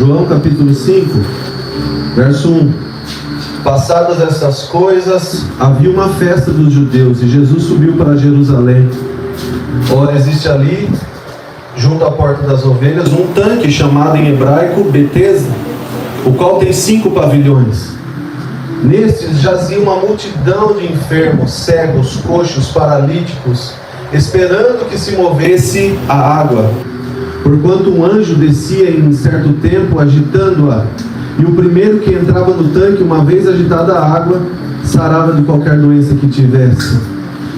João capítulo 5, verso 1. Passadas essas coisas, havia uma festa dos judeus e Jesus subiu para Jerusalém. Ora, existe ali, junto à porta das ovelhas, um tanque chamado em hebraico Betesda, o qual tem 5 pavilhões. Nestes jazia uma multidão de enfermos, cegos, coxos, paralíticos, esperando que se movesse a água. Porquanto um anjo descia em certo tempo, agitando-a, e o primeiro que entrava no tanque, uma vez agitada a água, sarava de qualquer doença que tivesse.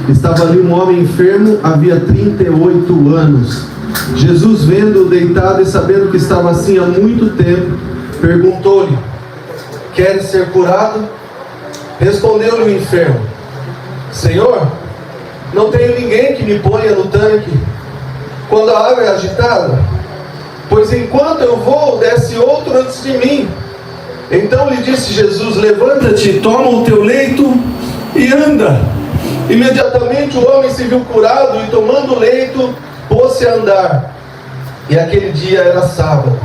Estava ali um homem enfermo, havia 38 anos. Jesus, vendo-o deitado e sabendo que estava assim há muito tempo, perguntou-lhe: queres ser curado? Respondeu-lhe o enfermo: Senhor, não tenho ninguém que me ponha no tanque quando a água é agitada, pois enquanto eu vou, desce outro antes de mim. Então lhe disse Jesus: levanta-te, toma o teu leito e anda. Imediatamente o homem se viu curado e, tomando o leito, pôs-se a andar. E aquele dia era sábado.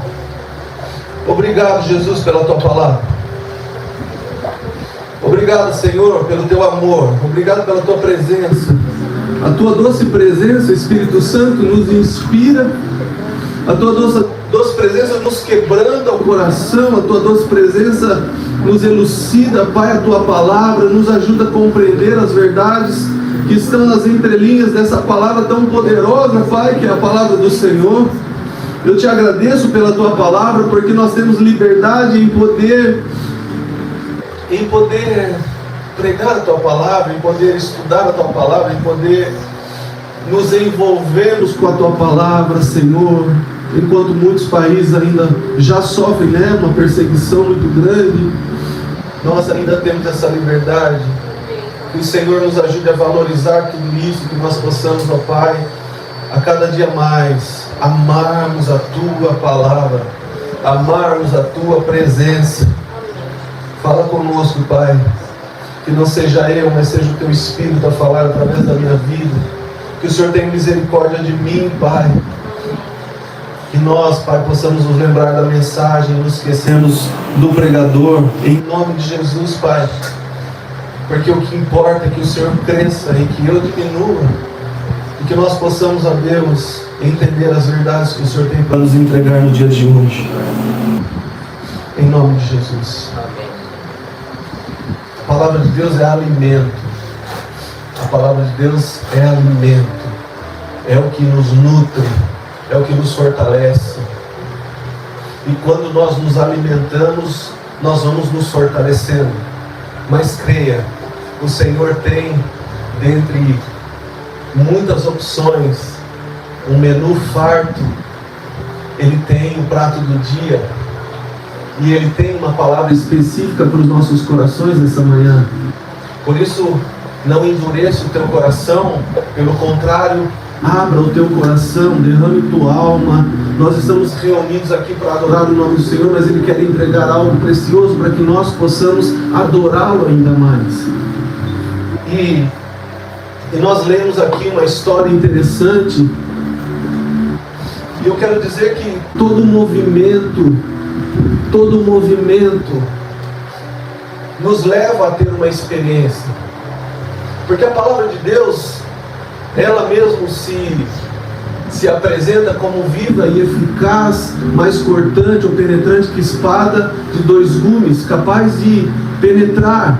Obrigado, Jesus, pela tua palavra. Obrigado, Senhor, pelo teu amor. Obrigado pela tua presença. A tua doce presença, Espírito Santo, nos inspira. A tua doce presença nos quebranta o coração. A tua doce presença nos elucida, Pai, a tua palavra. Nos ajuda a compreender as verdades que estão nas entrelinhas dessa palavra tão poderosa, Pai, que é a palavra do Senhor. Eu te agradeço pela tua palavra, porque nós temos liberdade em poder pregar a tua palavra, em poder estudar a tua palavra, em poder nos envolvermos com a tua palavra, Senhor. Enquanto muitos países ainda já sofrem, uma perseguição muito grande, nós ainda temos essa liberdade. Que o Senhor nos ajude a valorizar tudo isso, que nós possamos, ó Pai, a cada dia mais amarmos a tua palavra, amarmos a tua presença. Fala conosco, Pai, que não seja eu, mas seja o teu Espírito a falar através da minha vida. Que o Senhor tenha misericórdia de mim, Pai. Que nós, Pai, possamos nos lembrar da mensagem, nos esquecemos do pregador, em nome de Jesus, Pai. Porque o que importa é que o Senhor cresça e que eu diminua, e que nós possamos, ó Deus, entender as verdades que o Senhor tem para nos entregar no dia de hoje. Em nome de Jesus. A palavra de Deus é alimento. A palavra de Deus é alimento. É o que nos nutre, é o que nos fortalece. E quando nós nos alimentamos, nós vamos nos fortalecendo. Mas creia, o Senhor tem, dentre muitas opções, um menu farto. Ele tem o prato do dia. E Ele tem uma palavra específica para os nossos corações nessa manhã. Por isso, não endureça o teu coração. Pelo contrário, abra o teu coração, derrame tua alma. Nós estamos reunidos aqui para adorar o nome do Senhor, mas Ele quer entregar algo precioso para que nós possamos adorá-lo ainda mais. E nós lemos aqui uma história interessante. E eu quero dizer que todo movimento nos leva a ter uma experiência. Porque a palavra de Deus, ela mesmo se apresenta como viva e eficaz, mais cortante ou penetrante que espada de 2 gumes, capaz de penetrar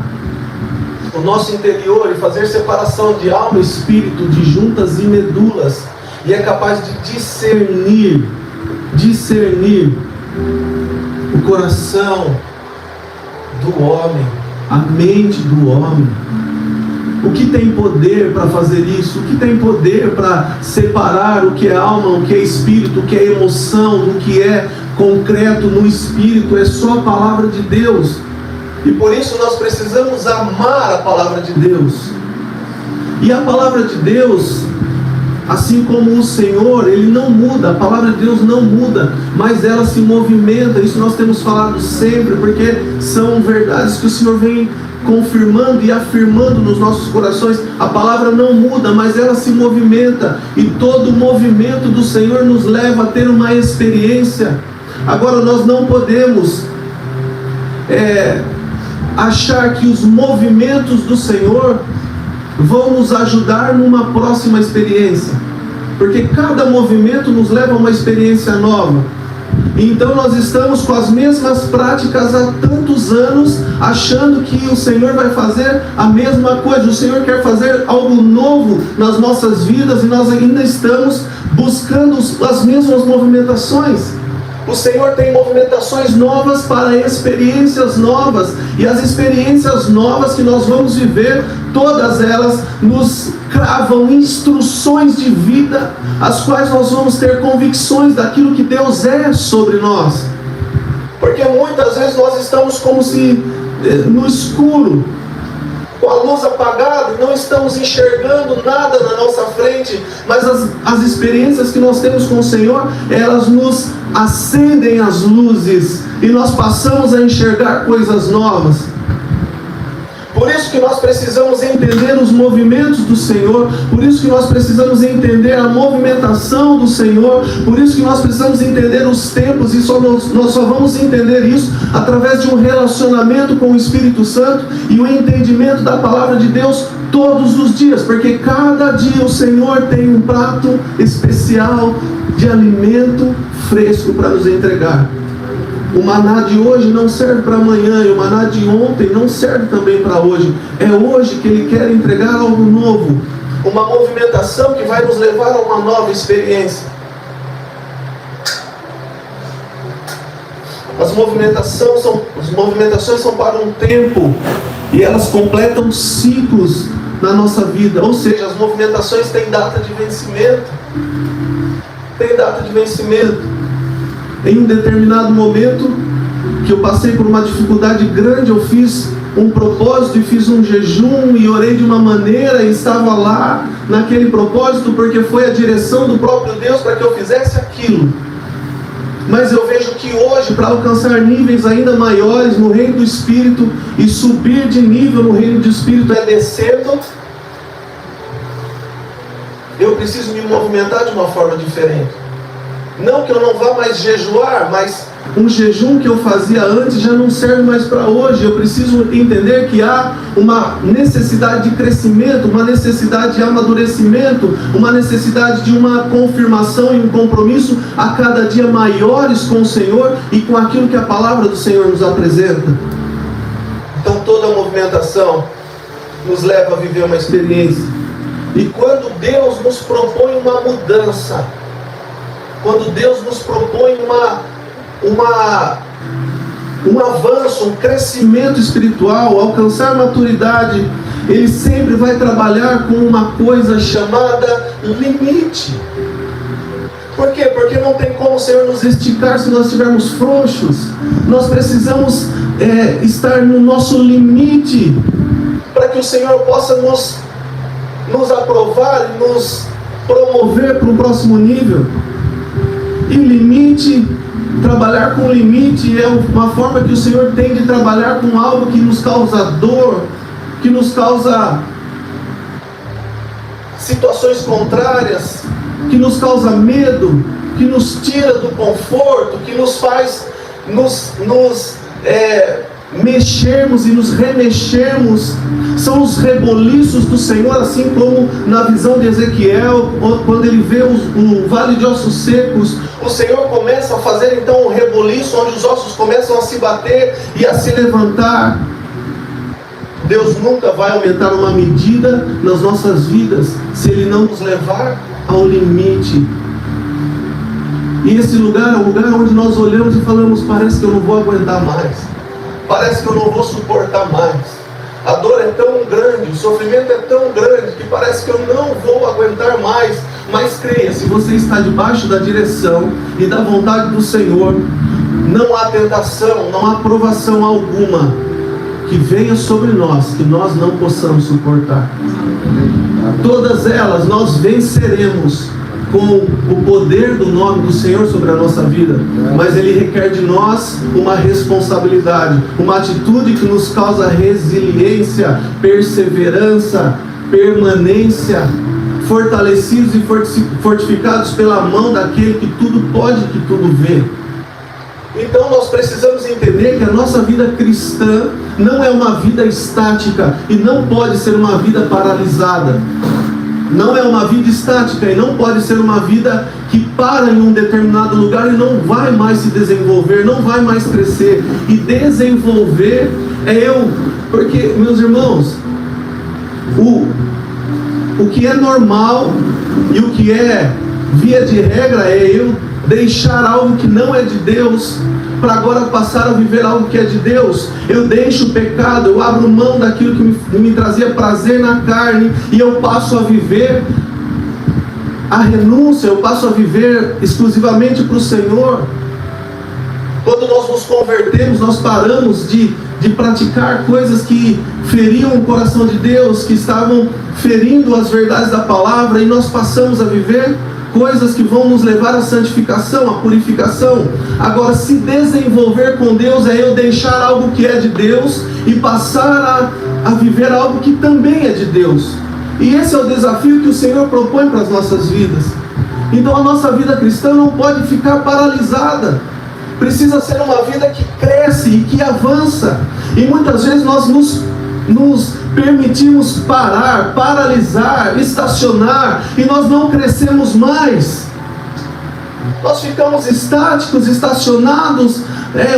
o nosso interior e fazer separação de alma e espírito, de juntas e medulas, e é capaz de discernir o coração do homem, a mente do homem. O que tem poder para fazer isso? O que tem poder para separar o que é alma, o que é espírito, o que é emoção, o que é concreto no espírito? É só a palavra de Deus. E por isso nós precisamos amar a palavra de Deus. E a palavra de Deus, assim como o Senhor, Ele não muda. A palavra de Deus não muda, mas ela se movimenta. Isso nós temos falado sempre, porque são verdades que o Senhor vem confirmando e afirmando nos nossos corações. A palavra não muda, mas ela se movimenta. E todo o movimento do Senhor nos leva a ter uma experiência. Agora, nós não podemos achar que os movimentos do Senhor vão nos ajudar numa próxima experiência, porque cada movimento nos leva a uma experiência nova. Então nós estamos com as mesmas práticas há tantos anos, achando que o Senhor vai fazer a mesma coisa. O Senhor quer fazer algo novo nas nossas vidas, e nós ainda estamos buscando as mesmas movimentações. O Senhor tem movimentações novas para experiências novas, e as experiências novas que nós vamos viver, todas elas nos cravam instruções de vida, as quais nós vamos ter convicções daquilo que Deus é sobre nós. Porque muitas vezes nós estamos como se no escuro, com a luz apagada, não estamos enxergando nada na nossa frente, mas as experiências que nós temos com o Senhor, elas nos acendem as luzes, e nós passamos a enxergar coisas novas. Por isso que nós precisamos entender os movimentos do Senhor, por isso que nós precisamos entender a movimentação do Senhor, por isso que nós precisamos entender os tempos, e nós só vamos entender isso através de um relacionamento com o Espírito Santo e o entendimento da palavra de Deus todos os dias, porque cada dia o Senhor tem um prato especial de alimento fresco para nos entregar. O maná de hoje não serve para amanhã, e o maná de ontem não serve também para hoje. É hoje que Ele quer entregar algo novo, uma movimentação que vai nos levar a uma nova experiência. As movimentações são para um tempo, e elas completam ciclos na nossa vida. Ou seja, as movimentações têm data de vencimento. Tem data de vencimento. Em um determinado momento, que eu passei por uma dificuldade grande, eu fiz um propósito e fiz um jejum e orei de uma maneira, e estava lá naquele propósito porque foi a direção do próprio Deus para que eu fizesse aquilo. Mas eu vejo que hoje, para alcançar níveis ainda maiores no reino do Espírito, e subir de nível no reino do Espírito é descendo, eu preciso me movimentar de uma forma diferente. Não que eu não vá mais jejuar, mas um jejum que eu fazia antes já não serve mais para hoje. Eu preciso entender que há uma necessidade de crescimento, uma necessidade de amadurecimento, uma necessidade de uma confirmação e um compromisso a cada dia maiores com o Senhor e com aquilo que a palavra do Senhor nos apresenta. Então toda a movimentação nos leva a viver uma experiência. E quando Deus nos propõe uma mudança, quando Deus nos propõe um avanço, um crescimento espiritual, alcançar maturidade, Ele sempre vai trabalhar com uma coisa chamada limite. Por quê? Porque não tem como o Senhor nos esticar se nós estivermos frouxos. Nós precisamos estar no nosso limite, para que o Senhor possa nos aprovar e nos promover para o próximo nível. E limite, trabalhar com limite é uma forma que o Senhor tem de trabalhar com algo que nos causa dor, que nos causa situações contrárias, que nos causa medo, que nos tira do conforto, que nos faz mexermos e nos remexermos. São os reboliços do Senhor, assim como na visão de Ezequiel, quando ele vê um vale de ossos secos, o Senhor começa a fazer então um reboliço, onde os ossos começam a se bater e a se levantar. Deus nunca vai aumentar uma medida nas nossas vidas se Ele não nos levar ao limite. E esse lugar é um lugar onde nós olhamos e falamos: parece que eu não vou aguentar mais, parece que eu não vou suportar mais. A dor é tão grande, o sofrimento é tão grande, que parece que eu não vou aguentar mais. Mas creia, se você está debaixo da direção e da vontade do Senhor, não há tentação, não há provação alguma que venha sobre nós, que nós não possamos suportar. Todas elas nós venceremos com o poder do nome do Senhor sobre a nossa vida, mas Ele requer de nós uma responsabilidade, uma atitude que nos causa resiliência, perseverança, permanência, fortalecidos e fortificados pela mão daquele que tudo pode, que tudo vê. Então nós precisamos entender que a nossa vida cristã não é uma vida estática e não pode ser uma vida paralisada. Não é uma vida estática e não pode ser uma vida que para em um determinado lugar e não vai mais se desenvolver, não vai mais crescer. E desenvolver porque, meus irmãos, o que é normal e o que é via de regra é eu deixar algo que não é de Deus para agora passar a viver algo que é de Deus. Eu deixo o pecado, eu abro mão daquilo que me trazia prazer na carne e eu passo a viver a renúncia, eu passo a viver exclusivamente para o Senhor. Quando nós nos convertemos, nós paramos de praticar coisas que feriam o coração de Deus, que estavam ferindo as verdades da palavra, e nós passamos a viver coisas que vão nos levar à santificação, à purificação. Agora, se desenvolver com Deus é eu deixar algo que é de Deus e passar a viver algo que também é de Deus. E esse é o desafio que o Senhor propõe para as nossas vidas. Então a nossa vida cristã não pode ficar paralisada. Precisa ser uma vida que cresce e que avança. E muitas vezes nós nos permitimos parar, paralisar, estacionar, e nós não crescemos mais. Nós ficamos estáticos, estacionados,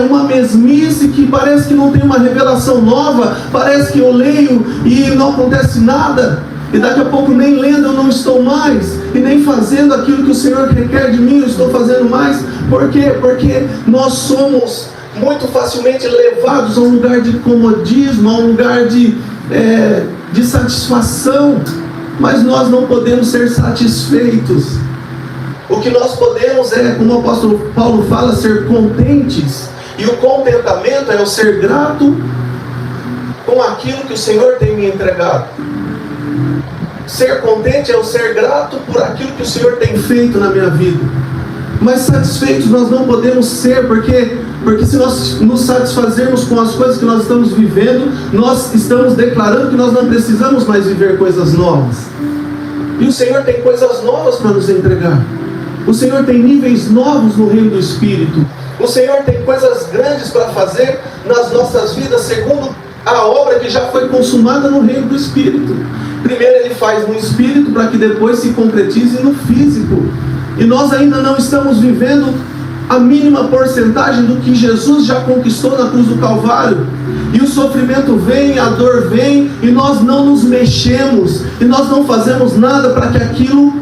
uma mesmice que parece que não tem uma revelação nova, parece que eu leio e não acontece nada, e daqui a pouco nem lendo eu não estou mais, e nem fazendo aquilo que o Senhor requer de mim eu estou fazendo mais. Por quê? Porque nós somos muito facilmente levados a um lugar de comodismo, a um lugar de satisfação, mas nós não podemos ser satisfeitos. O que nós podemos como o apóstolo Paulo fala, ser contentes, e o contentamento é o ser grato com aquilo que o Senhor tem me entregado. Ser contente é o ser grato por aquilo que o Senhor tem feito na minha vida. Mas satisfeitos nós não podemos ser, porque se nós nos satisfazermos com as coisas que nós estamos vivendo, nós estamos declarando que nós não precisamos mais viver coisas novas. E o Senhor tem coisas novas para nos entregar. O Senhor tem níveis novos no reino do Espírito. O Senhor tem coisas grandes para fazer nas nossas vidas, segundo a obra que já foi consumada no reino do Espírito. Primeiro Ele faz no Espírito, para que depois se concretize no físico. E nós ainda não estamos vivendo a mínima porcentagem do que Jesus já conquistou na cruz do Calvário. E o sofrimento vem, a dor vem, e nós não nos mexemos, e nós não fazemos nada para que aquilo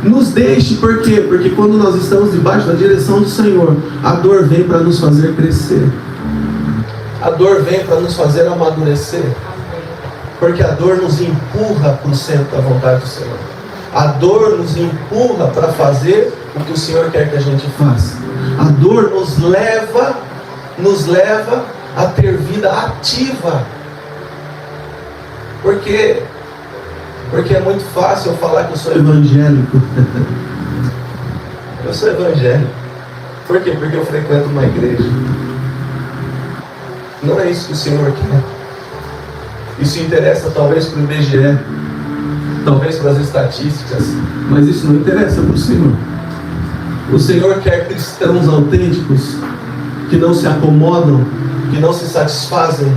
nos deixe. Por quê? Porque quando nós estamos debaixo da direção do Senhor, a dor vem para nos fazer crescer. A dor vem para nos fazer amadurecer. Porque a dor nos empurra para o centro da vontade do Senhor. A dor nos empurra para fazer o que o Senhor quer que a gente faça. A dor nos leva a ter vida ativa. Porque é muito fácil eu falar que eu sou evangélico. Eu sou evangélico. Por quê? Porque eu frequento uma igreja. Não é isso que o Senhor quer. Isso interessa talvez para o IBGE, talvez para as estatísticas, mas isso não interessa para o Senhor. O Senhor quer cristãos autênticos, que não se acomodam, que não se satisfazem,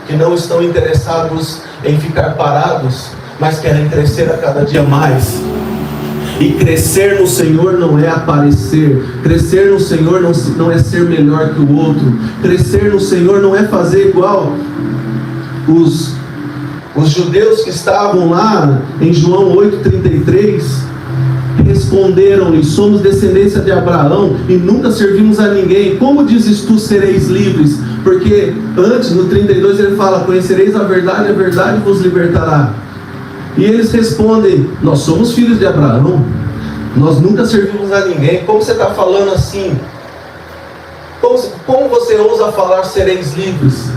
que não estão interessados em ficar parados, mas querem crescer a cada dia mais. E crescer no Senhor não é aparecer. Crescer no Senhor não é ser melhor que o outro. Crescer no Senhor não é fazer igual os judeus que estavam lá em João 8,33. Responderam-lhe: somos descendência de Abraão e nunca servimos a ninguém. Como dizes tu, sereis livres? Porque antes, no 32, ele fala: conhecereis a verdade vos libertará. E eles respondem: nós somos filhos de Abraão, nós nunca servimos a ninguém. Como você está falando assim? Como você ousa falar sereis livres?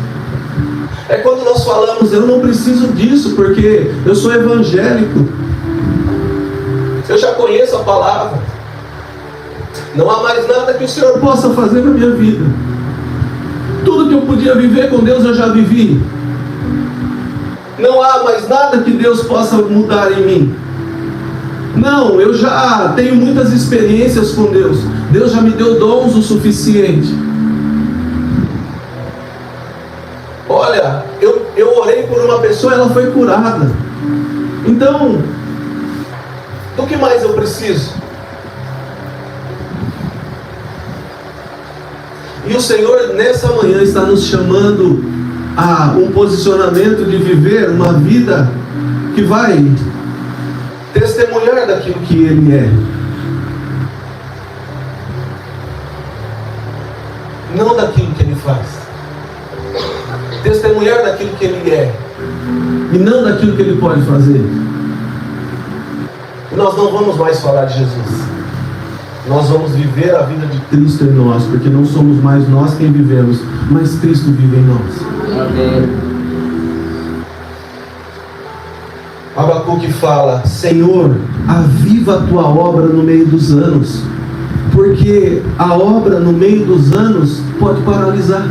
É quando nós falamos: eu não preciso disso, porque eu sou evangélico, eu já conheço a palavra, não há mais nada que o Senhor possa fazer na minha vida. Tudo que eu podia viver com Deus eu já vivi. Não há mais nada que Deus possa mudar em mim. Não, eu já tenho muitas experiências com Deus. Deus já me deu dons o suficiente. orei por uma pessoa, ela foi curada. Então, do que mais eu preciso? E o Senhor nessa manhã está nos chamando a um posicionamento de viver uma vida que vai testemunhar daquilo que Ele é. Não daquilo que Ele faz. Testemunhar daquilo que Ele é. E não daquilo que Ele pode fazer. E nós não vamos mais falar de Jesus. Nós vamos viver a vida de Cristo em nós, porque não somos mais nós quem vivemos, mas Cristo vive em nós. Amém. Abacuque fala: Senhor, aviva a tua obra no meio dos anos, porque a obra no meio dos anos pode paralisar.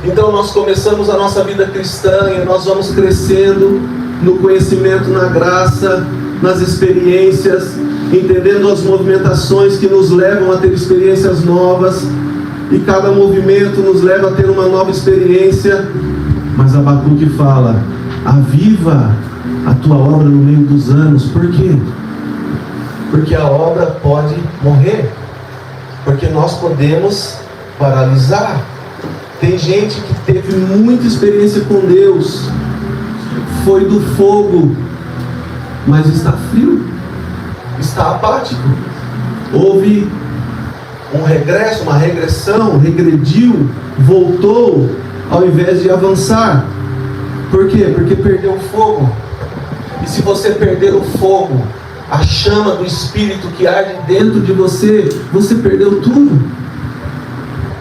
Então nós começamos a nossa vida cristã e nós vamos crescendo no conhecimento, na graça, nas experiências, entendendo as movimentações que nos levam a ter experiências novas, e cada movimento nos leva a ter uma nova experiência. Mas Abacuque fala: aviva a tua obra no meio dos anos. Por quê? Porque a obra pode morrer, porque nós podemos paralisar. Tem gente que teve muita experiência com Deus, foi do fogo, mas está frio, está apático. Houve um regresso, uma regressão, regrediu, voltou, ao invés de avançar. Por quê? Porque perdeu o fogo. E se você perder o fogo, a chama do Espírito que arde dentro de você, você perdeu tudo.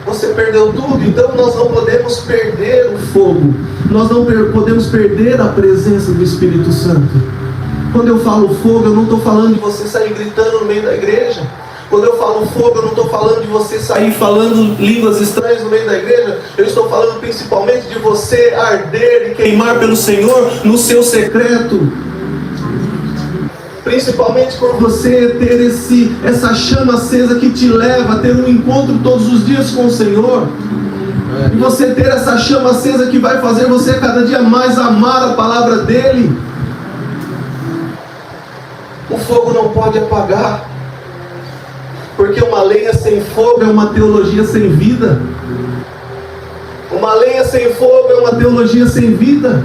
Você perdeu tudo. Então nós não podemos perder o fogo. Nós não podemos perder a presença do Espírito Santo. Quando eu falo fogo, eu não estou falando de você sair gritando no meio da igreja. Quando eu falo fogo, eu não estou falando de você sair falando línguas estranhas no meio da igreja. Eu estou falando principalmente de você arder e queimar pelo Senhor no seu secreto. Principalmente por você ter essa chama acesa que te leva a ter um encontro todos os dias com o Senhor. E você ter essa chama acesa que vai fazer você cada dia mais amar a palavra dEle. O fogo não pode apagar, porque uma lenha sem fogo é uma teologia sem vida. Uma lenha sem fogo é uma teologia sem vida.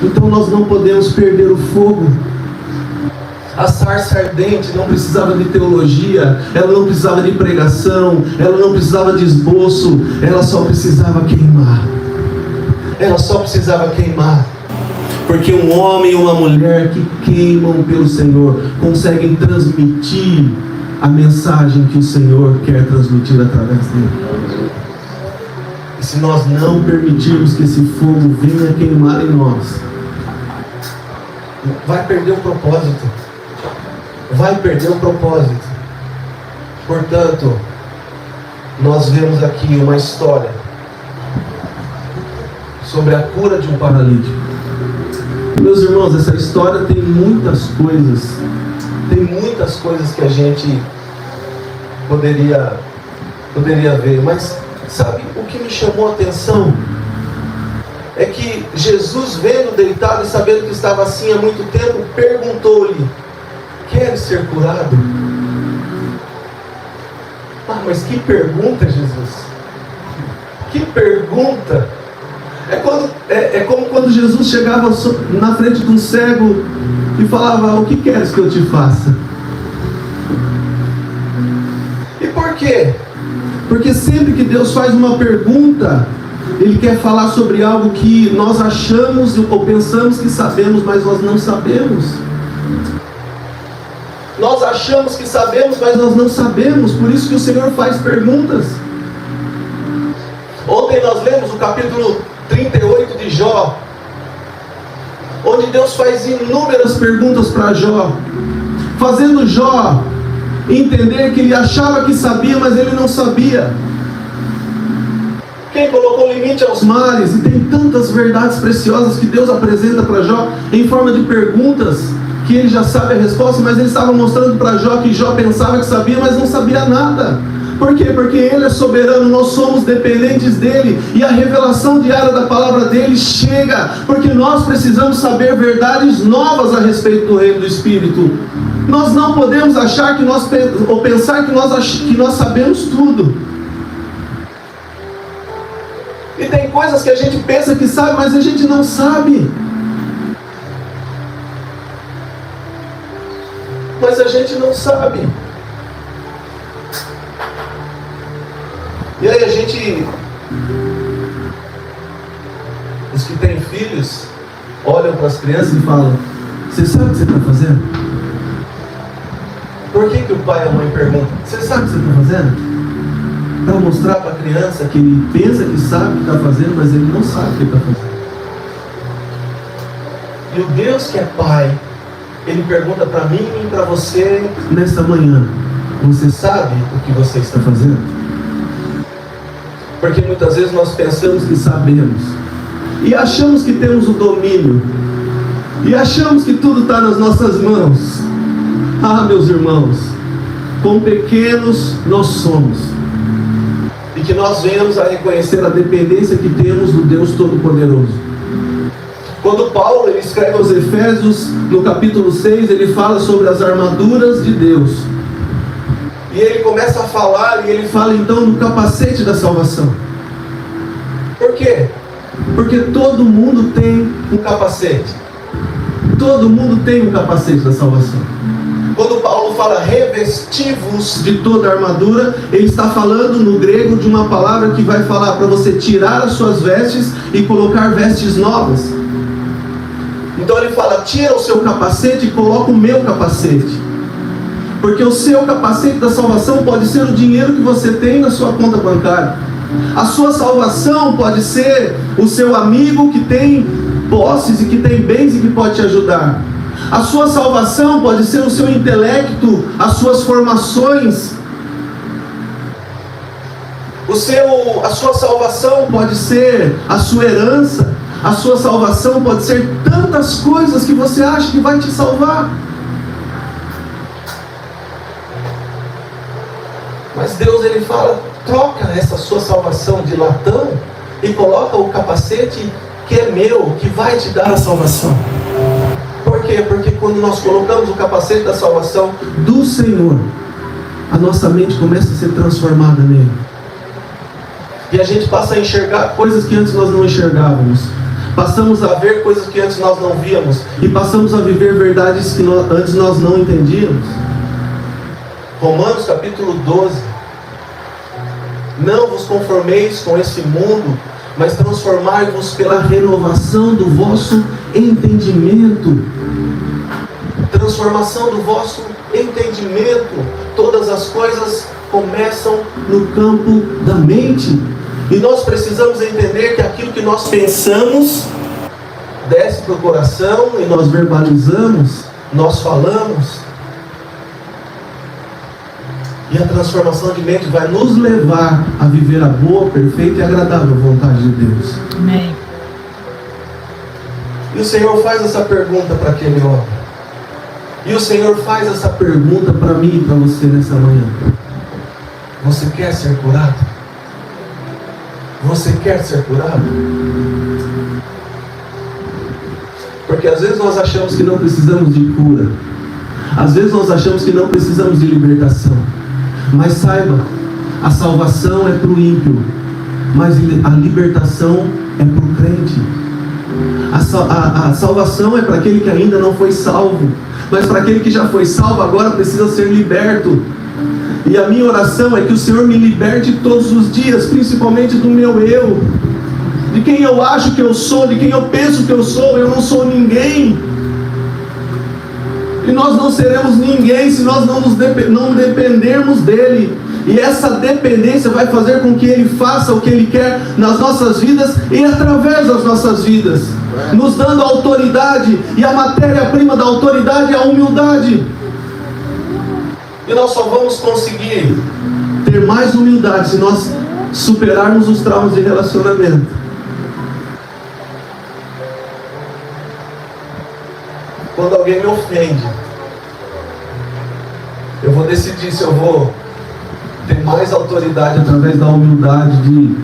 Então nós não podemos perder o fogo. A sarça ardente não precisava de teologia, ela não precisava de pregação, ela não precisava de esboço, ela só precisava queimar. Ela só precisava queimar. Porque um homem e uma mulher que queimam pelo Senhor conseguem transmitir a mensagem que o Senhor quer transmitir através dele. E se nós não permitirmos que esse fogo venha queimar em nós, vai perder o propósito. Vai perder o propósito. Portanto, nós vemos aqui uma história sobre a cura de um paralítico. Meus irmãos, essa história tem muitas coisas. Tem muitas coisas que a gente poderia ver. Mas sabe o que me chamou a atenção? É que Jesus, vendo deitado e sabendo que estava assim há muito tempo, perguntou-lhe: queres ser curado? Ah, mas que pergunta, Jesus! Que pergunta! É como quando Jesus chegava na frente de um cego e falava: o que queres que eu te faça? E por quê? Porque sempre que Deus faz uma pergunta, Ele quer falar sobre algo que nós achamos ou pensamos que sabemos, mas nós não sabemos. Nós achamos que sabemos, mas nós não sabemos. Por isso que o Senhor faz perguntas. Ontem nós lemos o capítulo 38 de Jó, onde Deus faz inúmeras perguntas para Jó, fazendo Jó entender que ele achava que sabia, mas ele não sabia. Quem colocou limite aos mares? E tem tantas verdades preciosas que Deus apresenta para Jó em forma de perguntas, que ele já sabe a resposta, mas ele estava mostrando para Jó que Jó pensava que sabia, mas não sabia nada. Por quê? Porque Ele é soberano, nós somos dependentes dEle, e a revelação diária da palavra dEle chega, porque nós precisamos saber verdades novas a respeito do reino do Espírito. Nós não podemos achar que ou pensar que nós sabemos tudo. E tem coisas que a gente pensa que sabe, mas a gente não sabe. Mas a gente não sabe. E aí a gente, os que têm filhos, olham para as crianças e falam: você sabe o que você está fazendo? Por que o pai e a mãe perguntam: você sabe o que você está fazendo? Para mostrar para a criança que ele pensa que sabe o que está fazendo, mas ele não sabe o que está fazendo. E o Deus que é Pai, Ele pergunta para mim e para você nessa manhã: você sabe o que você está fazendo? Porque muitas vezes nós pensamos que sabemos, e achamos que temos o domínio, e achamos que tudo está nas nossas mãos. Ah, meus irmãos, quão pequenos nós somos, e que nós venhamos a reconhecer a dependência que temos do Deus Todo-Poderoso. Quando Paulo ele escreve aos Efésios, no capítulo 6, ele fala sobre as armaduras de Deus. E ele começa a falar, e ele fala então do capacete da salvação. Por quê? Porque todo mundo tem um capacete. Todo mundo tem um capacete da salvação. Quando Paulo fala revestivos de toda a armadura, ele está falando no grego de uma palavra que vai falar para você tirar as suas vestes e colocar vestes novas. Então ele fala: tira o seu capacete e coloca o meu capacete. Porque o seu capacete da salvação pode ser o dinheiro que você tem na sua conta bancária. A sua salvação pode ser o seu amigo que tem posses e que tem bens e que pode te ajudar. A sua salvação pode ser o seu intelecto, as suas formações. A sua salvação pode ser a sua herança. A sua salvação pode ser tantas coisas que você acha que vai te salvar. Mas Deus ele fala: troca essa sua salvação de latão e coloca o capacete que é meu, que vai te dar a salvação. Por quê? Porque quando nós colocamos o capacete da salvação do Senhor, a nossa mente começa a ser transformada nele. E a gente passa a enxergar coisas que antes nós não enxergávamos. Passamos a ver coisas que antes nós não víamos. E passamos a viver verdades que antes nós não entendíamos. Romanos capítulo 12: não vos conformeis com esse mundo, mas transformai-vos pela renovação do vosso entendimento. Transformação do vosso entendimento. Todas as coisas começam no campo da mente, e nós precisamos entender que aquilo que nós pensamos desce para o coração, e nós verbalizamos, nós falamos. E a transformação de mente vai nos levar a viver a boa, perfeita e agradável vontade de Deus. Amém. E o Senhor faz essa pergunta para aquele homem. E o Senhor faz essa pergunta para mim e para você nessa manhã: você quer ser curado? Você quer ser curado? Porque às vezes nós achamos que não precisamos de cura. Às vezes nós achamos que não precisamos de libertação. Mas saiba, a salvação é para o ímpio, mas a libertação é para o crente. A salvação é para aquele que ainda não foi salvo, mas para aquele que já foi salvo agora precisa ser liberto. E a minha oração é que o Senhor me liberte todos os dias, principalmente do meu eu, de quem eu acho que eu sou, de quem eu penso que eu sou. Eu não sou ninguém. E nós não seremos ninguém se nós não dependermos dEle. E essa dependência vai fazer com que Ele faça o que Ele quer nas nossas vidas e através das nossas vidas, nos dando autoridade. E a matéria-prima da autoridade é a humildade. E nós só vamos conseguir ter mais humildade se nós superarmos os traumas de relacionamento. Quando alguém me ofende, eu vou decidir se eu vou ter mais autoridade através da humildade de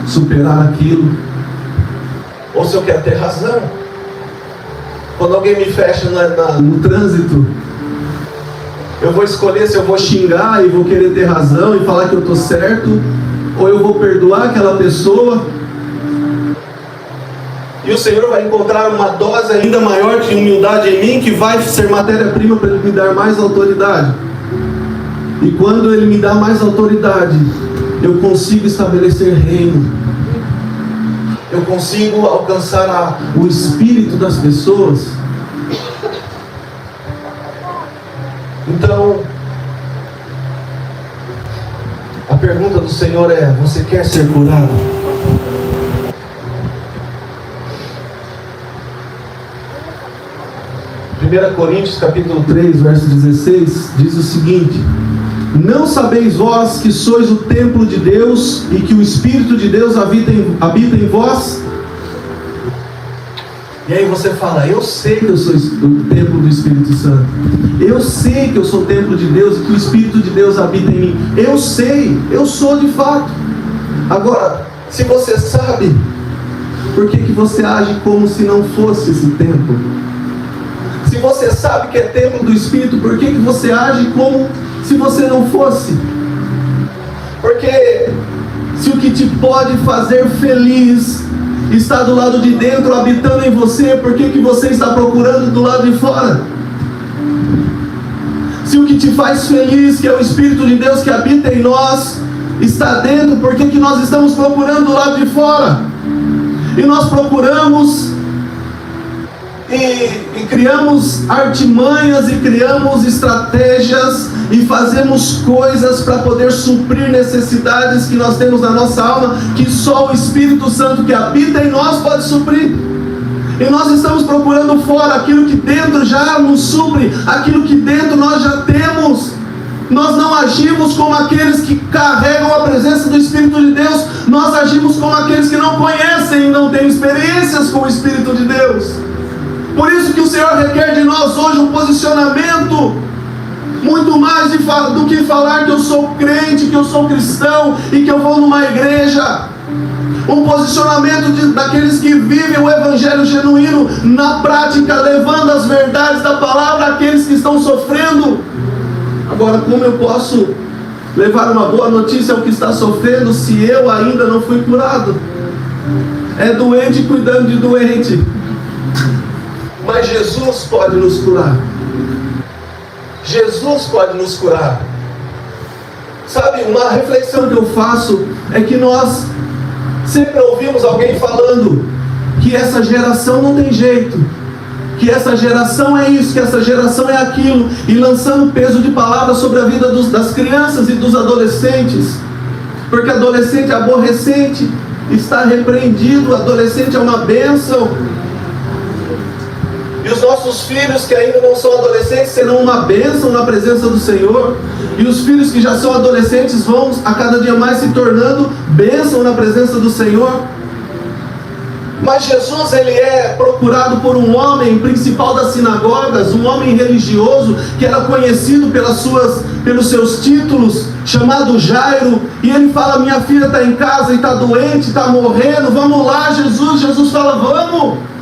superar aquilo, ou se eu quero ter razão. Quando alguém me fecha no trânsito, eu vou escolher se eu vou xingar e vou querer ter razão e falar que eu estou certo, ou eu vou perdoar aquela pessoa. E o Senhor vai encontrar uma dose ainda maior de humildade em mim, que vai ser matéria-prima para Ele me dar mais autoridade. E quando Ele me dá mais autoridade, eu consigo estabelecer reino. Eu consigo alcançar o espírito das pessoas. Então, a pergunta do Senhor é: você quer ser curado? Em 1 Coríntios capítulo 3, verso 16, diz o seguinte: não sabeis vós que sois o templo de Deus e que o Espírito de Deus habita em vós? E aí você fala: eu sei que eu sou o templo do Espírito Santo. Eu sei que eu sou o templo de Deus e que o Espírito de Deus habita em mim. Eu sei, eu sou de fato. Agora, se você sabe, por que você age como se não fosse esse templo? Se você sabe que é templo do Espírito, por que você age como se você não fosse? Porque se o que te pode fazer feliz está do lado de dentro, habitando em você, por que você está procurando do lado de fora? Se o que te faz feliz, que é o Espírito de Deus que habita em nós, está dentro, por que nós estamos procurando do lado de fora? E nós procuramos e criamos artimanhas e criamos estratégias e fazemos coisas para poder suprir necessidades que nós temos na nossa alma, que só o Espírito Santo que habita em nós pode suprir. E nós estamos procurando fora aquilo que dentro já nos supre, aquilo que dentro nós já temos. Nós não agimos como aqueles que carregam a presença do Espírito de Deus, nós agimos como aqueles que não conhecem e não têm experiências com o Espírito de Deus. Por isso que o Senhor requer de nós hoje um posicionamento muito mais do que falar que eu sou crente, que eu sou cristão e que eu vou numa igreja. Um posicionamento daqueles que vivem o Evangelho genuíno na prática, levando as verdades da palavra àqueles que estão sofrendo. Agora, como eu posso levar uma boa notícia ao que está sofrendo se eu ainda não fui curado? É doente cuidando de doente. Mas Jesus pode nos curar. Jesus pode nos curar. Sabe, uma reflexão que eu faço é que nós sempre ouvimos alguém falando que essa geração não tem jeito, que essa geração é isso, que essa geração é aquilo, e lançando peso de palavras sobre a vida das crianças e dos adolescentes, porque adolescente é aborrecente, está repreendido, adolescente é uma bênção. E os nossos filhos que ainda não são adolescentes serão uma bênção na presença do Senhor. E os filhos que já são adolescentes vão a cada dia mais se tornando bênção na presença do Senhor. Mas Jesus, ele é procurado por um homem principal das sinagogas, um homem religioso que era conhecido pelos seus títulos, chamado Jairo. E ele fala: minha filha está em casa e está doente, está morrendo, vamos lá, Jesus. Jesus fala: vamos.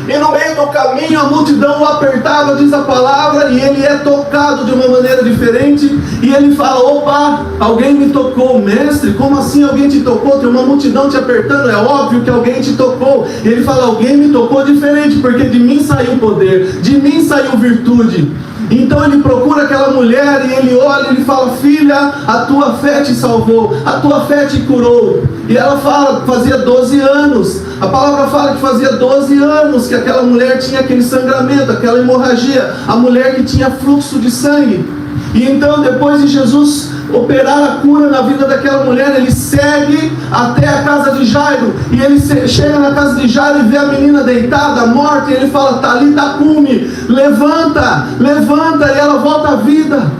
E no meio do caminho a multidão o apertava, diz a palavra, e ele é tocado de uma maneira diferente, e ele fala: opa, alguém me tocou. Mestre, como assim alguém te tocou? Tem uma multidão te apertando, é óbvio que alguém te tocou. E ele fala: alguém me tocou diferente, porque de mim saiu poder, de mim saiu virtude. Então ele procura aquela mulher e ele olha e ele fala: filha, a tua fé te salvou, a tua fé te curou. E ela fala: fazia 12 anos, a palavra fala que fazia 12 anos que aquela mulher tinha aquele sangramento, aquela hemorragia, a mulher que tinha fluxo de sangue. E então, depois de Jesus operar a cura na vida daquela mulher, ele segue até a casa de Jairo, e ele chega na casa de Jairo e vê a menina deitada, morta, e ele fala: Talita cumi, levanta, levanta, e ela volta à vida.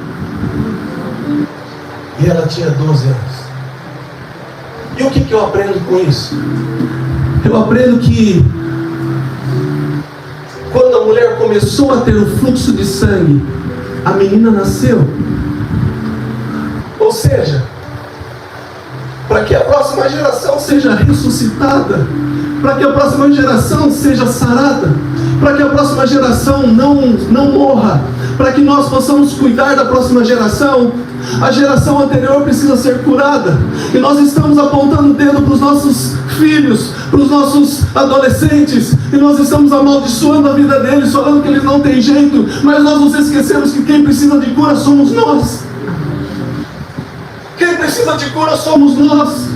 E ela tinha 12 anos. E o que eu aprendo com isso? Eu aprendo que quando a mulher começou a ter o fluxo de sangue, a menina nasceu. Ou seja, para que a próxima geração seja ressuscitada, para que a próxima geração seja sarada, para que a próxima geração não morra, para que nós possamos cuidar da próxima geração. A geração anterior precisa ser curada, e nós estamos apontando o dedo para os nossos filhos, para os nossos adolescentes, e nós estamos amaldiçoando a vida deles, falando que eles não têm jeito, mas nós nos esquecemos que quem precisa de cura somos nós. Quem precisa de cura somos nós.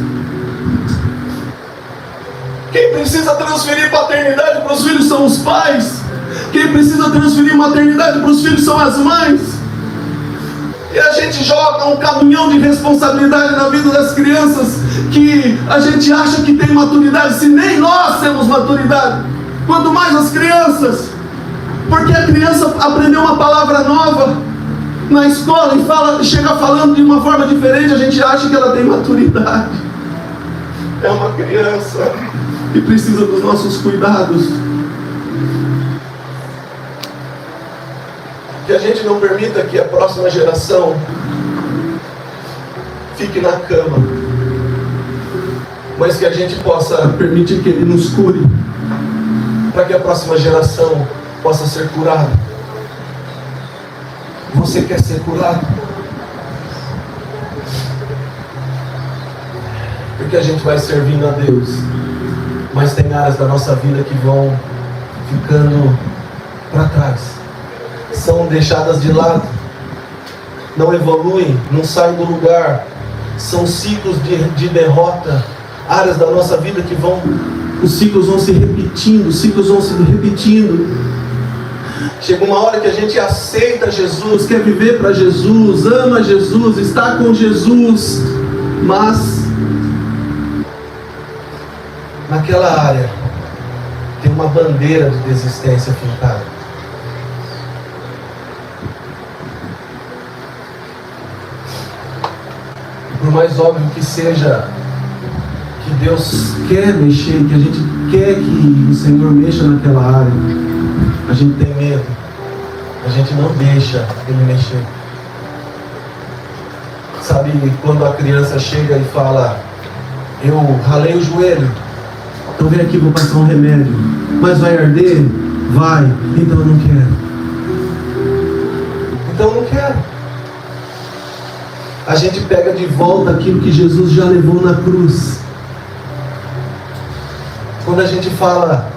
Quem precisa transferir paternidade para os filhos são os pais. Quem precisa transferir maternidade para os filhos são as mães. E a gente joga um caminhão de responsabilidade na vida das crianças, que a gente acha que tem maturidade, se nem nós temos maturidade, quanto mais as crianças. Porque a criança aprendeu uma palavra nova na escola e chega falando de uma forma diferente, a gente acha que ela tem maturidade. É uma criança que precisa dos nossos cuidados. Que a gente não permita que a próxima geração fique na cama, mas que a gente possa permitir que Ele nos cure, para que a próxima geração possa ser curada. Você quer ser curado? Porque a gente vai servindo a Deus, mas tem áreas da nossa vida que vão ficando para trás, são deixadas de lado, não evoluem, não saem do lugar, são ciclos de derrota, áreas da nossa vida que os ciclos vão se repetindo, Chega uma hora que a gente aceita Jesus, quer viver para Jesus, ama Jesus, está com Jesus, mas naquela área tem uma bandeira de desistência fincada. Por mais óbvio que seja que Deus quer mexer, que a gente quer que o Senhor mexa naquela área, a gente tem medo, a gente não deixa Ele mexer. Sabe quando a criança chega e fala: eu ralei o joelho, então vem aqui, vou passar um remédio, mas vai arder? Vai, então eu não quero. Então eu não quero. A gente pega de volta aquilo que Jesus já levou na cruz. Quando a gente fala: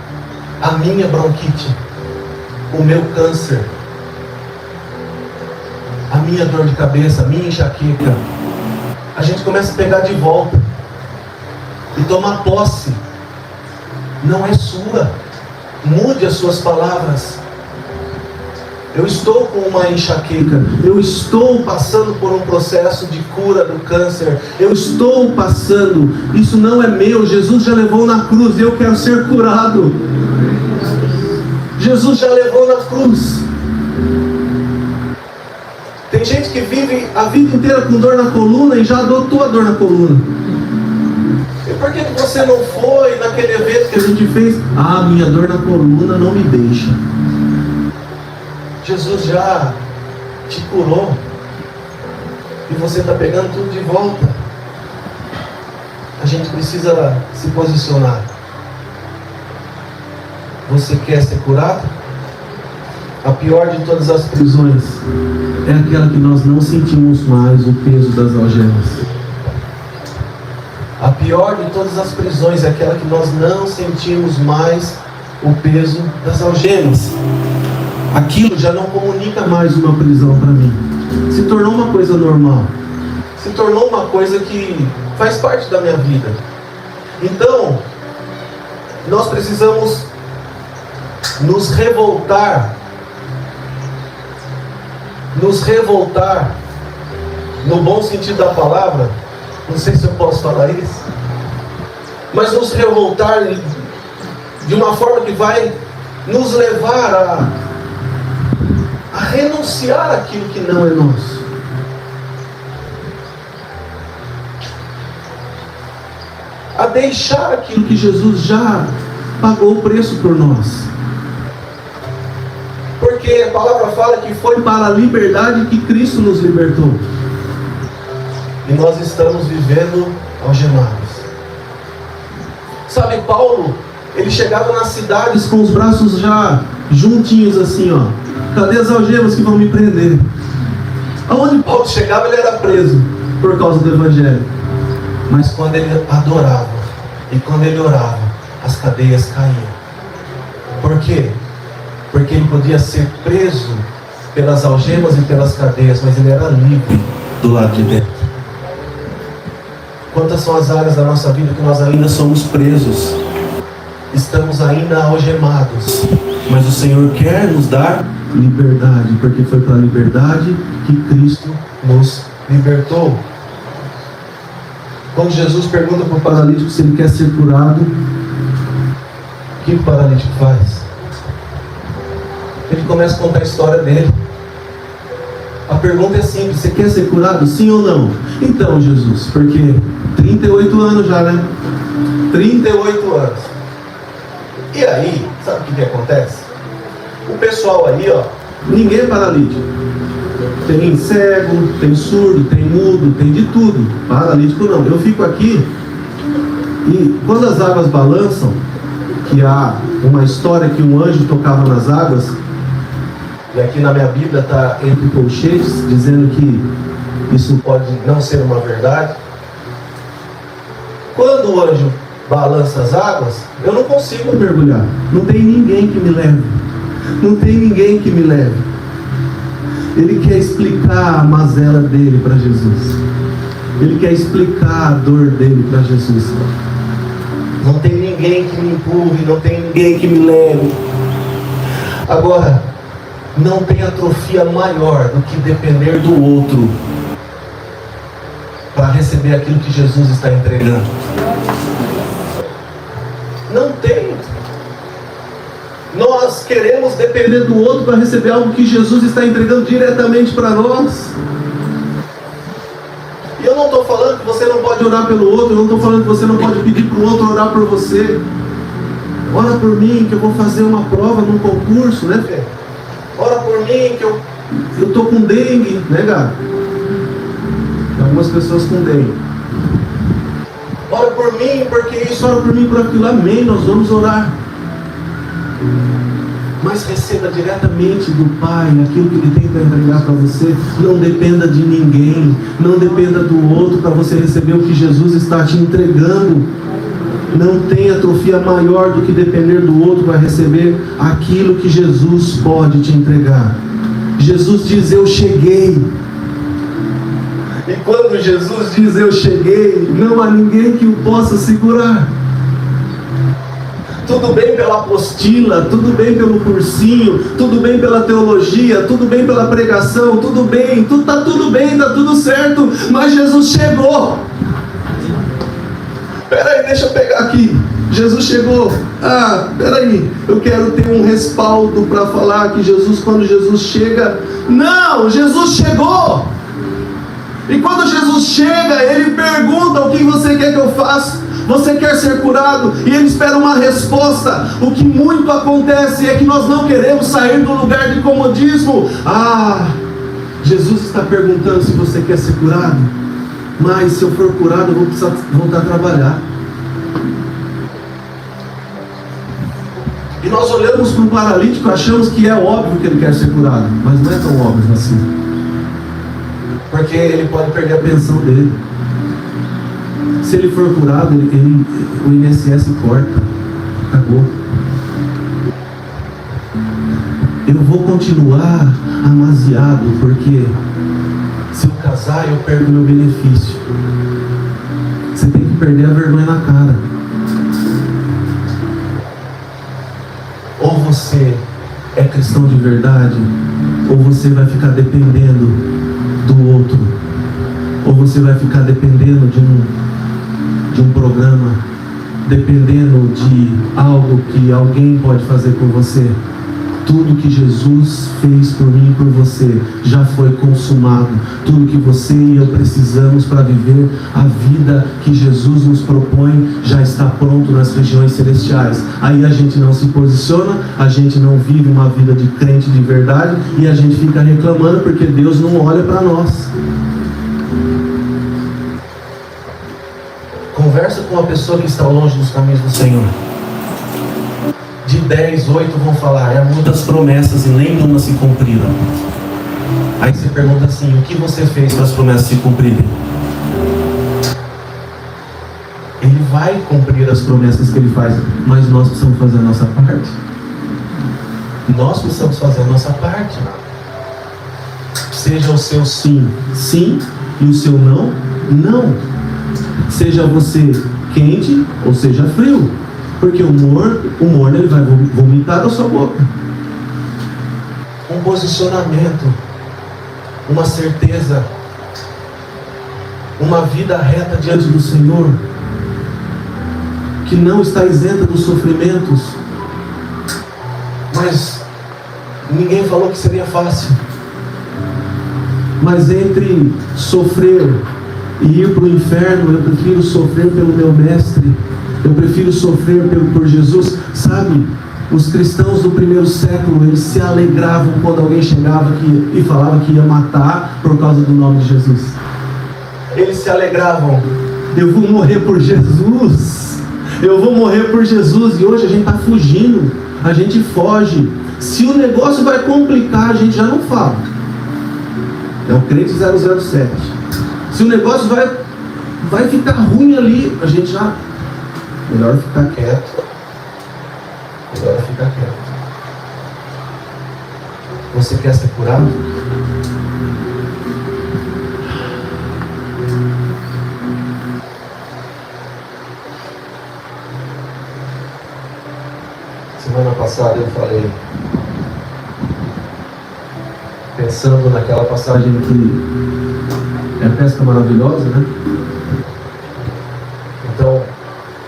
a minha bronquite, o meu câncer, a minha dor de cabeça, a minha enxaqueca, a gente começa a pegar de volta e tomar posse. Não é sua. Mude as suas palavras. Eu estou com uma enxaqueca, eu estou passando por um processo de cura do câncer, eu estou passando, isso não é meu, Jesus já levou na cruz, eu quero ser curado. Jesus já levou na cruz. Tem gente que vive a vida inteira com dor na coluna e já adotou a dor na coluna. E por que você não foi naquele evento que a gente fez? Ah, minha dor na coluna não me deixa. Jesus já te curou e você está pegando tudo de volta. A gente precisa se posicionar. Você quer ser curado? A pior de todas as prisões é aquela que nós não sentimos mais o peso das algemas. A pior de todas as prisões é aquela que nós não sentimos mais o peso das algemas. Aquilo já não comunica mais uma prisão para mim. Se tornou uma coisa normal. Se tornou uma coisa que faz parte da minha vida. Então, nós precisamos nos revoltar. Nos revoltar, no bom sentido da palavra. Não sei se eu posso falar isso. Mas nos revoltar de uma forma que vai nos levar a renunciar àquilo que não é nosso. A deixar aquilo que Jesus já pagou o preço por nós. Porque a palavra fala que foi para a liberdade que Cristo nos libertou. e nós estamos vivendo algemados. Sabe, Paulo, ele chegava nas cidades com os braços já juntinhos assim, ó. Cadê as algemas que vão me prender? Aonde Paulo chegava, ele era preso por causa do Evangelho. Mas quando ele adorava e quando ele orava, as cadeias caíam. Por quê? Porque ele podia ser preso pelas algemas e pelas cadeias, mas ele era livre do lado de dentro. Quantas são as áreas da nossa vida que nós ainda somos presos? Estamos ainda algemados, mas o Senhor quer nos dar liberdade, porque foi para a liberdade que Cristo nos libertou. Quando Jesus pergunta para o paralítico se ele quer ser curado, o que o paralítico faz? Ele começa a contar a história dele. A pergunta é simples: você quer ser curado? Sim ou não? Então, Jesus, porque 38 anos já, né? 38 anos. E aí, sabe o que acontece? O pessoal aí, ó, ninguém é paralítico. Tem cego, tem surdo, tem mudo, tem de tudo. Paralítico não. Eu fico aqui e quando as águas balançam, que há uma história que um anjo tocava nas águas, e aqui na minha Bíblia está entre colchetes, dizendo que isso pode não ser uma verdade. Quando o anjo balança as águas, eu não consigo mergulhar. Não tem ninguém que me leve. Não tem ninguém que me leve. Ele quer explicar a mazela dele para Jesus. Ele quer explicar a dor dele para Jesus. Não tem ninguém que me empurre, não tem ninguém que me leve. Agora, não tem atrofia maior do que depender do outro para receber aquilo que Jesus está entregando. Não tem. Nós queremos depender do outro para receber algo que Jesus está entregando diretamente para nós. E eu não estou falando que você não pode orar pelo outro, eu não estou falando que você não pode pedir para o outro orar por você. Ora por mim que eu vou fazer uma prova num concurso, né, Fê? Ora por mim que eu estou com dengue, né, Gabi? Tem algumas pessoas com dengue. Ora por mim porque isso, ora por mim por aquilo. Amém, nós vamos orar. Mas receba diretamente do Pai aquilo que Ele tem para entregar para você. Não dependa de ninguém, não dependa do outro para você receber o que Jesus está te entregando. Não tem atrofia maior do que depender do outro para receber aquilo que Jesus pode te entregar. Jesus diz: eu cheguei. E quando Jesus diz: eu cheguei, não há ninguém que o possa segurar. Tudo bem pela apostila, tudo bem pelo cursinho, tudo bem pela teologia, tudo bem pela pregação, tudo bem, está tudo bem, está tudo certo, mas Jesus chegou. Peraí, deixa eu pegar aqui. Jesus chegou. Peraí, eu quero ter um respaldo para falar que Jesus, quando Jesus chega, não, Jesus chegou. E quando Jesus chega, Ele pergunta: o que você quer que eu faça? Você quer ser curado? E Ele espera uma resposta. O que muito acontece é que nós não queremos sair do lugar de comodismo. Jesus está perguntando se você quer ser curado. Mas se eu for curado, eu vou precisar voltar a trabalhar. E nós olhamos para um paralítico, achamos que é óbvio que ele quer ser curado, mas não é tão óbvio assim, porque ele pode perder a pensão dele. Se ele for curado, o INSS corta. Acabou. Eu vou continuar amaziado, porque se eu casar, eu perco meu benefício. Você tem que perder a vergonha na cara. Ou você é cristão de verdade, ou você vai ficar dependendo do outro, ou você vai ficar dependendo de um programa, dependendo de algo que alguém pode fazer por você. Tudo que Jesus fez por mim e por você já foi consumado. Tudo que você e eu precisamos para viver a vida que Jesus nos propõe já está pronto nas regiões celestiais. Aí a gente não se posiciona, a gente não vive uma vida de crente de verdade e a gente fica reclamando porque Deus não olha para nós. Conversa com uma pessoa que está longe dos caminhos do Senhor. De 10, 8 vão falar: é muitas promessas e nenhuma se cumpriram. Aí você pergunta assim: o que você fez para as promessas se cumprirem? Ele vai cumprir as promessas que Ele faz, mas nós precisamos fazer a nossa parte. Nós precisamos fazer a nossa parte. Seja o seu sim, sim, e o seu não, não. Seja você quente ou seja frio, porque o morno ele vai vomitar da sua boca. Um posicionamento, uma certeza, uma vida reta diante do Senhor, que não está isenta dos sofrimentos. Mas ninguém falou que seria fácil. Mas entre sofrer e ir para o inferno, eu prefiro sofrer pelo meu mestre. Eu prefiro sofrer por Jesus. Sabe, os cristãos do primeiro século, eles se alegravam quando alguém chegava e falava que ia matar por causa do nome de Jesus. Eles se alegravam: eu vou morrer por Jesus, eu vou morrer por Jesus. E hoje a gente está fugindo, a gente foge. Se o negócio vai complicar, a gente já não fala. É o crente 007. Se o negócio vai ficar ruim ali, a gente já... melhor ficar quieto. Melhor ficar quieto. Você quer ser curado? Semana passada eu falei, pensando naquela passagem que é a pesca maravilhosa, né? Então,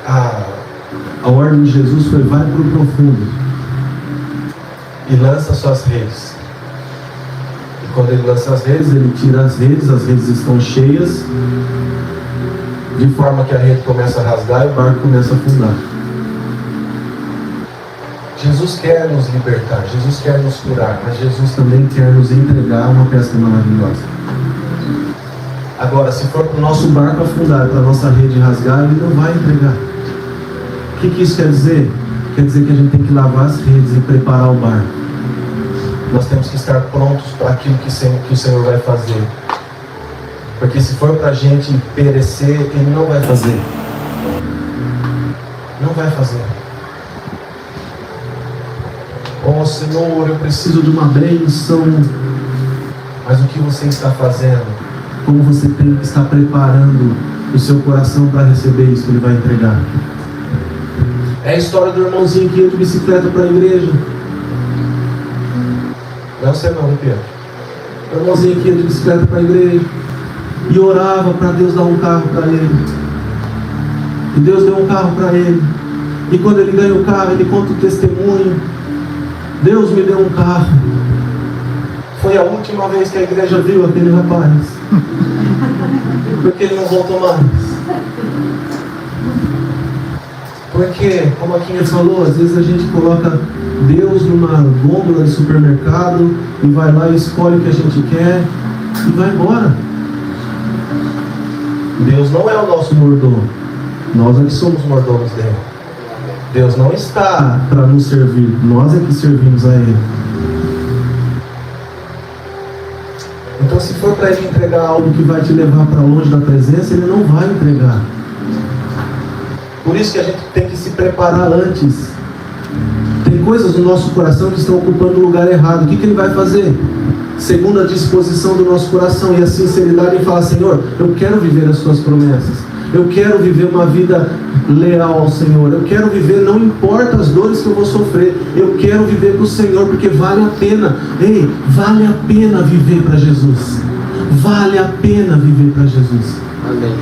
a ordem de Jesus foi: vai para o profundo e lança suas redes. E quando ele lança as redes, ele tira as redes estão cheias, de forma que a rede começa a rasgar e o barco começa a afundar. Jesus quer nos libertar, Jesus quer nos curar, mas Jesus também quer nos entregar uma pesca maravilhosa. Agora, se for para o nosso barco afundar, para a nossa rede rasgar, Ele não vai entregar. O que isso quer dizer? Quer dizer que a gente tem que lavar as redes e preparar o barco. Nós temos que estar prontos para aquilo que o Senhor vai fazer. Porque se for para a gente perecer, Ele não vai fazer. Não vai fazer. Oh Senhor, eu preciso de uma bênção. Mas o que você está fazendo? Como você está preparando o seu coração para receber isso que Ele vai entregar? É a história do irmãozinho que ia de bicicleta para a igreja. Não é você não, né, Pedro? O irmãozinho que ia de bicicleta para a igreja e orava para Deus dar um carro para ele. E Deus deu um carro para ele. E quando ele ganha o carro, ele conta o testemunho: Deus me deu um carro. Foi a última vez que a igreja viu aquele rapaz. Porque ele não voltou mais. Porque, como a Kinha falou, às vezes a gente coloca Deus numa gôndola de supermercado e vai lá e escolhe o que a gente quer e vai embora. Deus não é o nosso mordomo. Nós é que somos mordomos dele. Deus não está para nos servir, nós é que servimos a Ele. Então, se for para Ele entregar algo que vai te levar para longe da presença, Ele não vai entregar. Por isso que a gente tem que se preparar antes. Tem coisas no nosso coração que estão ocupando o lugar errado. O que Ele vai fazer? Segundo a disposição do nosso coração e a sinceridade, Ele fala: Senhor, eu quero viver as Suas promessas. Eu quero viver uma vida leal ao Senhor. Eu quero viver, não importa as dores que eu vou sofrer. Eu quero viver com o Senhor, porque vale a pena. Ei, vale a pena viver para Jesus. Vale a pena viver para Jesus. Amém.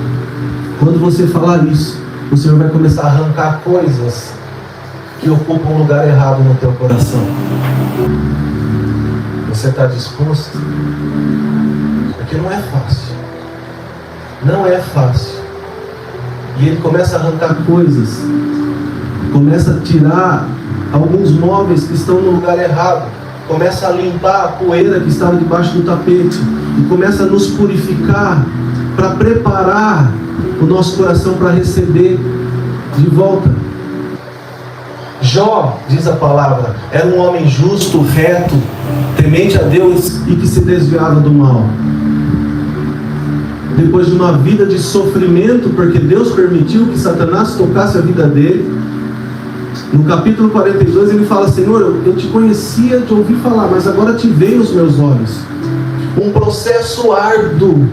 Quando você falar isso, o Senhor vai começar a arrancar coisas que ocupam um lugar errado no teu coração. Você está disposto? Porque não é fácil. Não é fácil. E Ele começa a arrancar coisas, começa a tirar alguns móveis que estão no lugar errado, começa a limpar a poeira que estava debaixo do tapete, e começa a nos purificar para preparar o nosso coração para receber de volta. Jó, diz a palavra, era um homem justo, reto, temente a Deus e que se desviava do mal. Depois de uma vida de sofrimento, porque Deus permitiu que Satanás tocasse a vida dele, no capítulo 42 ele fala: Senhor, eu te conhecia de ouvir falar, mas agora te veio os meus olhos. Um processo árduo,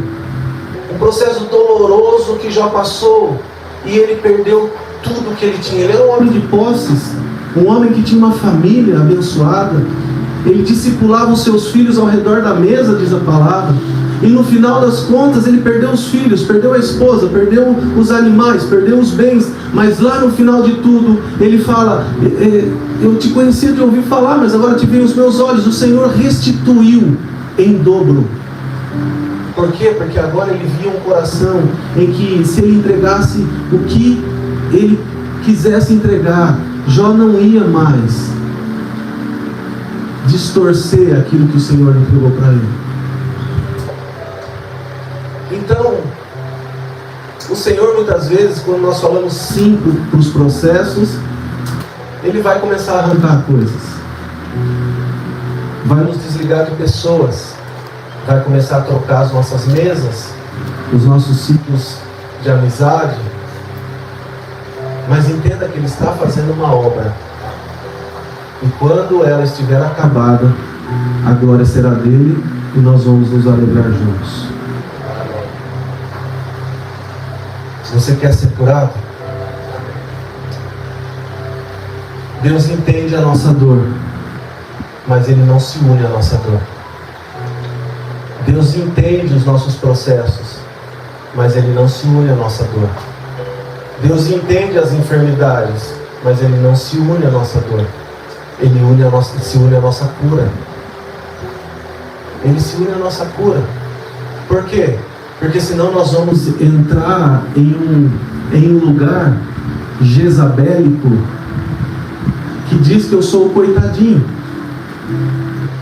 um processo doloroso que já passou, e ele perdeu tudo que ele tinha. Ele era um homem de posses, um homem que tinha uma família abençoada. Ele discipulava os seus filhos ao redor da mesa, diz a palavra. E no final das contas ele perdeu os filhos, perdeu a esposa, perdeu os animais, perdeu os bens. Mas lá no final de tudo ele fala: eu te conhecia de ouvir falar, mas agora te veio os meus olhos. O Senhor restituiu em dobro. Por quê? Porque agora ele via um coração em que, se ele entregasse o que ele quisesse entregar, Jó não ia mais distorcer aquilo que o Senhor entregou para ele. Então, o Senhor, muitas vezes, quando nós falamos sim para os processos, Ele vai começar a arrancar coisas, vai nos desligar de pessoas, vai começar a trocar as nossas mesas, os nossos ciclos de amizade. Mas entenda que Ele está fazendo uma obra, e quando ela estiver acabada, a glória será dele e nós vamos nos alegrar juntos. Você quer ser curado? Deus entende a nossa dor, mas Ele não se une à nossa dor. Deus entende os nossos processos, mas Ele não se une à nossa dor. Deus entende as enfermidades, mas Ele não se une à nossa dor. Ele se une à nossa cura. Ele se une à nossa cura. Por quê? Porque senão nós vamos entrar em um lugar jezabélico que diz que eu sou o coitadinho.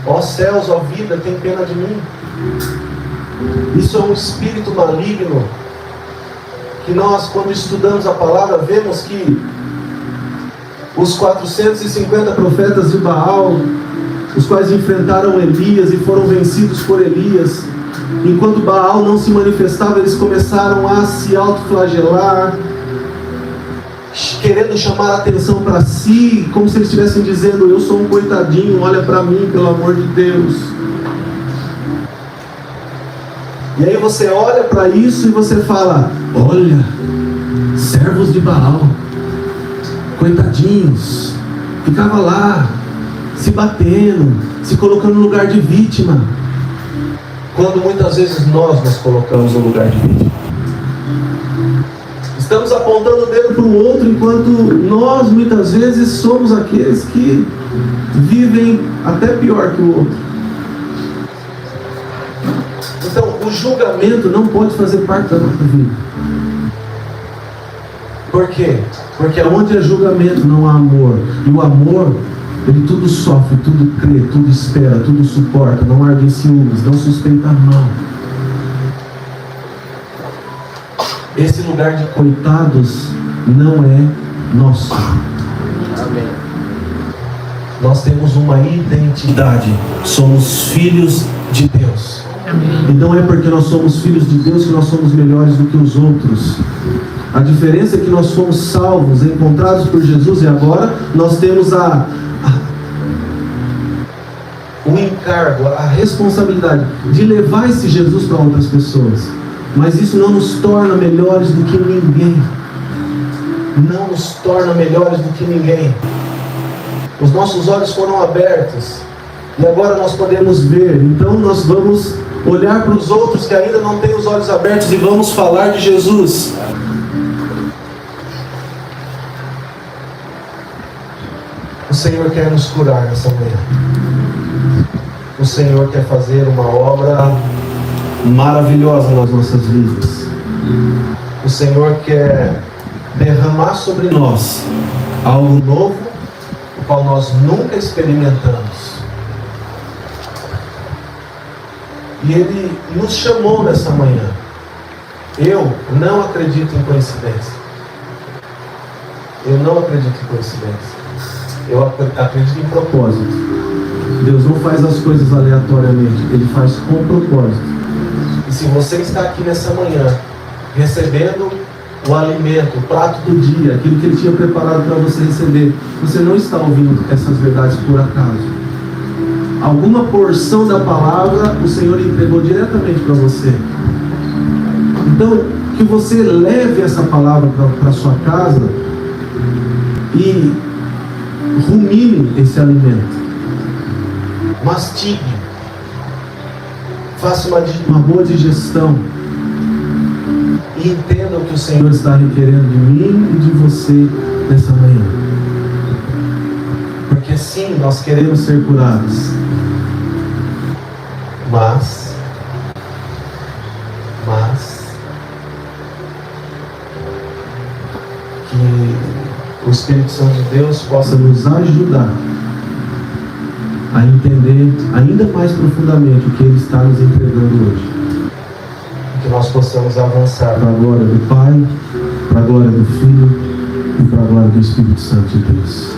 Ó céus, ó vida, tem pena de mim. Isso é um espírito maligno que nós, quando estudamos a palavra, vemos que os 450 profetas de Baal, os quais enfrentaram Elias e foram vencidos por Elias, enquanto Baal não se manifestava, eles começaram a se autoflagelar, querendo chamar a atenção para si, como se eles estivessem dizendo: eu sou um coitadinho, olha para mim, pelo amor de Deus. E aí você olha para isso e você fala: olha, servos de Baal, coitadinhos, ficava lá, se batendo, se colocando no lugar de vítima, quando muitas vezes nós nos colocamos no lugar de vítima. Estamos apontando o dedo para o outro, enquanto nós muitas vezes somos aqueles que vivem até pior que o outro. Então, o julgamento não pode fazer parte da nossa vida. Por quê? Porque onde há julgamento não há amor. E o amor, ele tudo sofre, tudo crê, tudo espera, tudo suporta, não arde em ciúmes, não suspeita mal. Esse lugar de coitados não é nosso. Amém. Nós temos uma identidade. Somos filhos de Deus. Amém. E não é porque nós somos filhos de Deus que nós somos melhores do que os outros. A diferença é que nós fomos salvos, encontrados por Jesus, e agora nós temos o encargo, a responsabilidade de levar esse Jesus para outras pessoas. Mas isso não nos torna melhores do que ninguém. Não nos torna melhores do que ninguém. Os nossos olhos foram abertos e agora nós podemos ver. Então nós vamos olhar para os outros que ainda não têm os olhos abertos e vamos falar de Jesus. O Senhor quer nos curar nessa manhã. O Senhor quer fazer uma obra maravilhosa nas nossas vidas. O Senhor quer derramar sobre nós algo novo, o qual nós nunca experimentamos. E Ele nos chamou nessa manhã Eu não acredito em coincidência. Eu não acredito em coincidência. Eu acredito em propósito. Deus não faz as coisas aleatoriamente, Ele faz com propósito. E se você está aqui nessa manhã, recebendo o alimento, o prato do dia, aquilo que Ele tinha preparado para você receber, você não está ouvindo essas verdades por acaso. Alguma porção da palavra o Senhor entregou diretamente para você. Então, que você leve essa palavra para sua casa e rumine esse alimento. Mastigue. Faça uma boa digestão. E entenda o que o Senhor está requerendo de mim e de você nessa manhã. Porque sim, nós queremos ser curados. Mas que o Espírito Santo de Deus possa nos ajudar a entender ainda mais profundamente o que Ele está nos entregando hoje. Que nós possamos avançar para a glória do Pai, para a glória do Filho e para a glória do Espírito Santo de Deus.